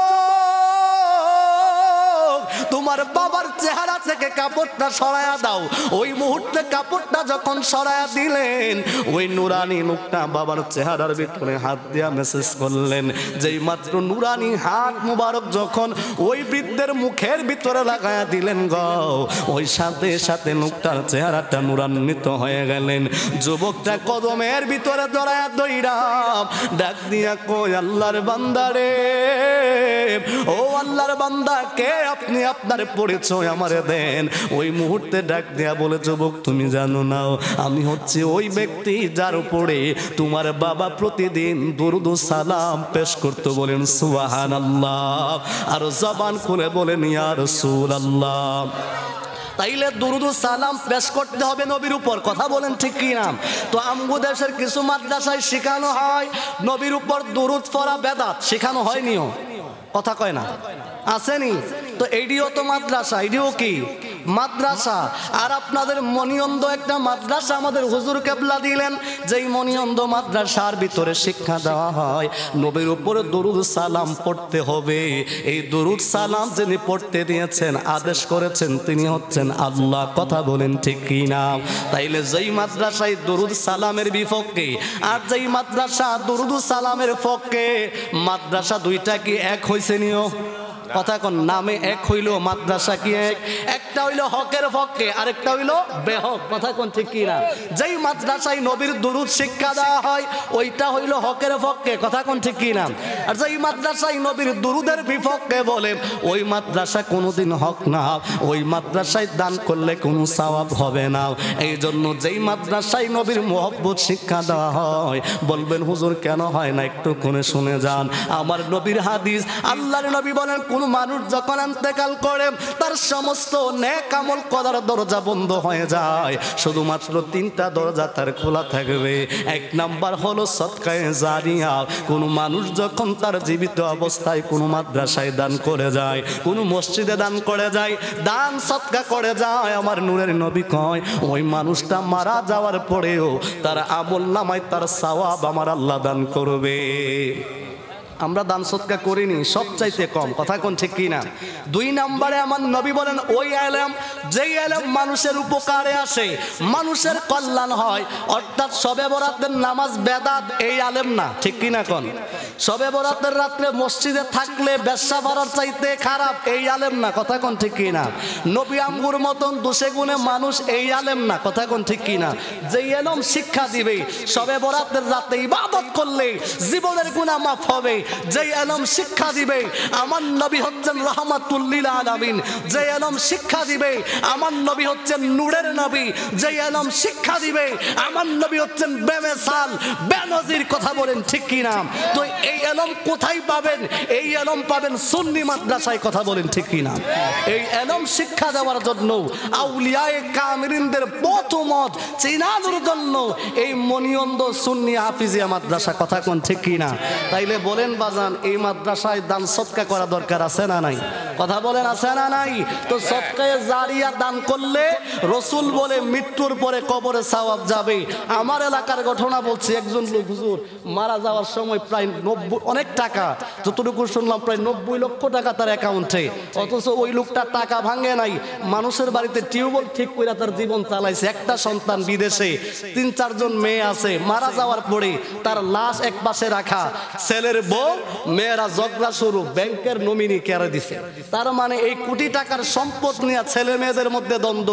তোমার তোমার বাবার চেহারা থেকে কাপড়টা সরায়া দাও। ওই মুহূর্তে কাপড়টা যখন সরায়া দিলেন, ওই নুরানি মুখটা বাবার চেহারার ভিতরে হাত দিয়া মেসেজ করলেন। যেই মাত্র নুরানি হাত মুবারক যখন ওই বৃদ্ধের মুখের ভিতরে লাগায়া দিলেন গো, ওই সাথে সাথে মুখটার চেহারাটা নুরান্বিত হয়ে গেলেন। যুবকটা কদমের ভিতরে জড়ায়া দইরা ডাক দিয়া কই, আল্লাহর বান্দারে, ও আল্লাহর বান্দা, কে আপনি? আপনার পরিচয় আমারে দেন। ওই মুহূর্তে ডাক দিয়া বলে, যুবক তুমি জানো না আমি হচ্ছে ওই ব্যক্তি যার উপরে তোমার বাবা প্রতিদিন দুরূদ ও সালাম পেশ করতে। বলেন সুবহানাল্লাহ, আর জবান খুলে বলেন ইয়া রাসূলুল্লাহ। তাইলে দুরূদ ও সালাম পেশ করতে হবে নবীর উপর, কথা বলেন ঠিক কি না? তো আমগো দেশের কিছু মাদ্রাসায় শেখানো হয় নবীর উপর দুরূদ পড়া বেদাত, শেখানো হয়নিও, কথা কয় না, আসেনি? তো এইডিও তো মাদ্রাসা, এইডিও কি মাদ্রাসা। আর আপনাদের মনিয়ন্দ একটা মাদ্রাসা আমাদের হুজুর কেবলা দিলেন, যেই মনিয়ন্দ মাদ্রাসার ভিতরে শিক্ষা দেওয়া হয় নবীর উপরে দুরূদ সালাম পড়তে হবে। এই দুরূদ সালাম যিনি পড়তে দিয়েছেন, আদেশ করেছেন, তিনি হচ্ছেন আল্লাহ, কথা বলেন ঠিক কি না? তাইলে যেই মাদ্রাসায় দুরূদ সালামের বিপক্ষে আর যেই মাদ্রাসা দুরূদ সালামের পক্ষে, মাদ্রাসা দুইটা কি এক হইছে নিও? কথা কোন নামে এক হইল, মাদ্রাসা কি এক? একটা হইল হকের পক্ষে, আরেকটা হইল বেহক, কথা কোন ঠিক কি না? যেই মাদ্রাসায় নবীর দুরূদ শিক্ষা দেওয়া হয় ওইটা হইল হকের পক্ষে, কথা কোন ঠিক কি না? আর যেই মাদ্রাসায় নবীর দুরূদের বিপক্ষে বলে ওই মাদ্রাসা কোনোদিন হক না, ওই মাদ্রাসায় দান করলে কোনো সওয়াব হবে না। এই জন্য যেই মাদ্রাসায় নবীর মহব্বত শিক্ষা দেওয়া হয়, বলবেন হুজুর কেন হয় না? একটু কোনে শুনে যান। আমার নবীর হাদিস, আল্লাহর নবী বলেন কোন মানুষ যখন ইন্তেকাল করে তার সমস্ত নেক আমল করার দরজা বন্ধ হয়ে যায়, শুধুমাত্র তিনটা দরজা তার খোলা থাকবে। এক নাম্বার হলো সদকায়ে জারিয়া। কোন মানুষ যখন তার জীবিত অবস্থায় কোনো মাদ্রাসায় দান করে যায়, কোনো মসজিদে দান করে যায়, দান সদকা করে যায়, আমার নূরের নবী কয় ওই মানুষটা মারা যাওয়ার পরেও তার আমল নামায় তার সওয়াব আমার আল্লাহ দান করবে। আমরা দান সদকা করিনি, সবচাইতে কম, কথা কোন ঠিক কি না? দুই নম্বরে আমার নবী বলেন ওই ইলম, যেই ইলম মানুষের উপকারে আসে, মানুষের কল্যাণ হয়, অর্থাৎ শবে বরাতের নামাজ বেদাত, এই ইলম না, ঠিক কি না কোন? শবে বরাতের রাত্রে মসজিদে থাকলে ব্যবসা বাড়ার চাইতে খারাপ, এই ইলম না, কথা কোন ঠিক কি না? নবী আমগুর মতন দোষে গুণে মানুষ, এই ইলম না, কথা কোন ঠিক কি না? যেই ইলম শিক্ষা দিবে শবে বরাতের রাতে ইবাদত করলে জীবনের গুনাহ মাফ হবে, যে ইলম শিক্ষা দিবে আমার নবী হচ্ছেন রাহমাতুল লিল আলামিন, যে ইলম শিক্ষা দিবে আমার নবী হচ্ছেন নূরের নবী, যে ইলম শিক্ষা দিবে আমার নবী হচ্ছেন বেমিসাল বেনজির, কথা বলেন ঠিক কি না? তো এই ইলম কোথায় পাবেন? এই ইলম পাবেন সুন্নি মাদ্রাসায়, কথা বলেন ঠিক কি না? এই ইলম শিক্ষা দেওয়ার জন্য আউলিয়ায়ে কামিলিনদের পথমত চিনানোর জন্য এই মনিয়ন্দ সুন্নি হাফিজিয়া মাদ্রাসা, কথা কোন ঠিক কি না? তাইলে বলেন বাজান, এই মাদ্রাসায় দান সদকা করা দরকার আছে না নাই? কথা বলেন আছে না নাই? তো সদকায়ে জারিয়া দান করলে রাসূল বলে মৃত্যুর পরে কবরে সওয়াব যাবে। আমার এলাকার ঘটনা বলছি, একজন লোক হুজুর মারা যাওয়ার সময় প্রায় 90, অনেক টাকা, যতটুকু শুনলাম প্রায় 90 লক্ষ টাকা তার অ্যাকাউন্টে, অথচ ওই লোকটা টাকা ভাঙে নাই, মানুষের বাড়িতে টিউবওয়েল ঠিক করে তার জীবন চালাইছে। একটা সন্তান বিদেশে, 3-4 জন মেয়ে আছে। মারা যাওয়ার পরে তার লাশ এক পাশে রাখা, ছেলের বউ মেয়েরা ঝগড়া শুরু, ব্যাংকের নমিনি কেড়ে দিছে। তার মানে এই কোটি টাকার সম্পদ নিয়ে ছেলে মেয়েদের মধ্যে দ্বন্দ্ব,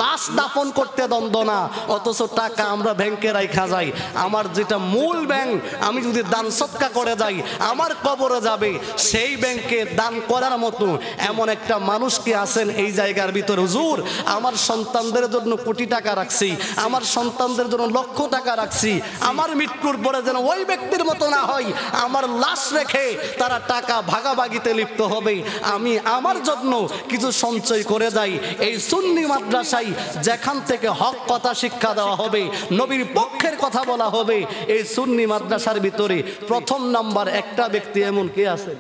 লাশ দাফন করতে দ্বন্দ্ব না, অথচ টাকা আমরা ব্যাংকে রাখা যাই। আমার যেটা মূল ব্যাংক, আমি যদি দান সদকা করে যাই আমার কবরে যাবে, সেই ব্যাংকে দান করার মতো এমন একটা মানুষ কি আছেন এই জায়গার ভিতরে? হুজুর আমার সন্তানদের জন্য কোটি টাকা রাখছি, আমার সন্তানদের জন্য লক্ষ টাকা রাখছি, আমার মৃত্যুর পরে যেন ওই ব্যক্তির মতো না হয় আমার লাশ রেখে তারা টাকা ভাগাভাগিতে লিপ্ত হবে, আমি আমার জন্য কিছু সঞ্চয় করে যাই। এই সুন্নি মাদ্রাসায় যেখান থেকে হক কথা শিক্ষা দেওয়া হবে, নবীর পক্ষের কথা বলা হবে, এই সুন্নি মাদ্রাসার ভিতরে প্রথম নাম্বার একটা ব্যক্তি এমন কে আছে?